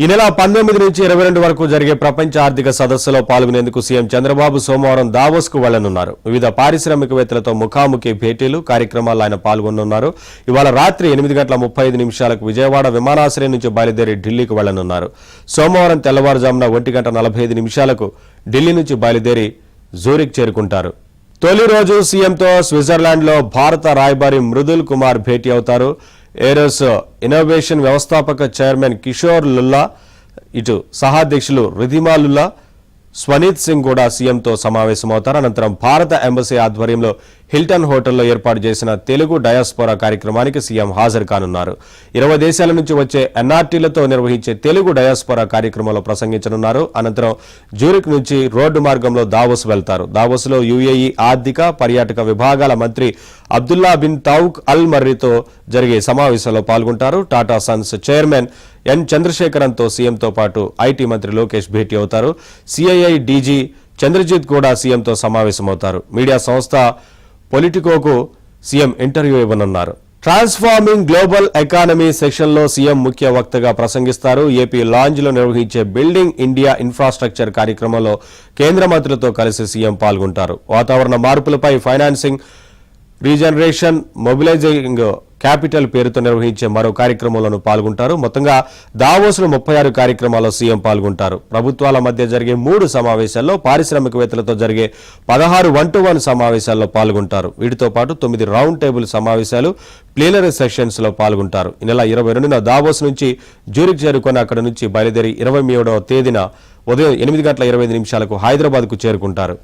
ఈ నెల 19 నుంచి 22 వరకు జరిగే ప్రపంచ ఆర్థిక సదస్సులో పాల్గొనేందుకు సీఎం చంద్రబాబు సోమవారం దావోస్కు వెళ్లనున్నారు. వివిధ పారిశ్రామికవేత్తలతో ముఖాముఖి భేటీలు కార్యక్రమాల్లో ఆయన పాల్గొనున్నారు. ఇవాళ రాత్రి 8:35 విజయవాడ విమానాశ్రయం నుంచి బయలుదేరి ఢిల్లీకి వెళ్లనున్నారు. సోమవారం తెల్లవారుజామున 1:45 ఢిల్లీ నుంచి బయలుదేరి జూరిక్ చేరుకుంటారు. తొలి రోజు సీఎంతో స్విట్జర్లాండ్లో భారత రాయబారి మృదుల్ కుమార్ భేటీ అవుతారు. ఏరోస్ ఇన్నోవేషన్ వ్యవస్థాపక చైర్మన్ కిషోర్ లుల్లా, ఇటు సహాధ్యక్షులు రిధిమా లుల్లా, స్వనీత్ సింగ్ కూడా సీఎంతో సమావేశమవుతారు. అనంతరం భారత ఎంబసీ ఆధ్వర్యంలో హిల్టన్ హోటల్లో ఏర్పాటు చేసిన తెలుగు డయాస్పోరా కార్యక్రమానికి సీఎం హాజరు కానున్నారు. 20 దేశాల నుంచి వచ్చే ఎన్ఆర్టీలతో నిర్వహించే తెలుగు డయాస్పోరా కార్యక్రమంలో ప్రసంగించనున్నారు. అనంతరం జ్యూరిక్ నుంచి రోడ్డు మార్గంలో దావోస్ వెళ్తారు. దావోస్లో యుఏఈ ఆర్థిక పర్యాటక విభాగాల మంత్రి అబ్దుల్లా బిన్ తౌక్ అల్ మర్రీతో జరిగే సమావేశంలో పాల్గొంటారు. టాటా సన్స్ చైర్మన్ ఎన్ చంద్రశేఖరన్తో సీఎంతో పాటు ఐటీ మంత్రి లోకేష్ భేటీ అవుతారు. సిఐఐ డీజీ చంద్రజిత్ కూడా సీఎంతో సమావేశమవుతారు. మీడియా సంస్థ పొలిటికోకు సీఎం ఇంటర్వ్యూ ఇవ్వనున్నారు. ట్రాన్స్ఫార్మింగ్ గ్లోబల్ ఎకానమీ సెషన్లో సీఎం ముఖ్య వక్తగా ప్రసంగిస్తారు. ఏపీ లాంజ్లో నిర్వహించే బిల్డింగ్ ఇండియా ఇన్ఫ్రాస్ట్రక్చర్ కార్యక్రమంలో కేంద్ర మంత్రులతో కలిసి సీఎం పాల్గొంటారు. వాతావరణ మార్పులపై ఫైనాన్సింగ్, రీజనరేషన్, మొబిలైజింగ్ క్యాపిటల్ పేరుతో నిర్వహించే మరో కార్యక్రమంలోనూ పాల్గొంటారు. మొత్తంగా దావోస్లో 36 కార్యక్రమాల్లో సీఎం పాల్గొంటారు. ప్రభుత్వాల మధ్య జరిగే 3 సమావేశాల్లో, పారిశ్రామికవేత్తలతో జరిగే 16 1-to-1 సమావేశాల్లో పాల్గొంటారు. వీటితో పాటు 9 రౌండ్ టేబుల్ సమావేశాలు, ప్లీనరీ సెషన్స్ లో పాల్గొంటారు. ఈ నెల 22న దావోస్ నుంచి జ్యూరిక్ చేరుకొని అక్కడి నుంచి బయలుదేరి 27వ తేదీన ఉదయం 8:25 హైదరాబాద్కు చేరుకుంటారు.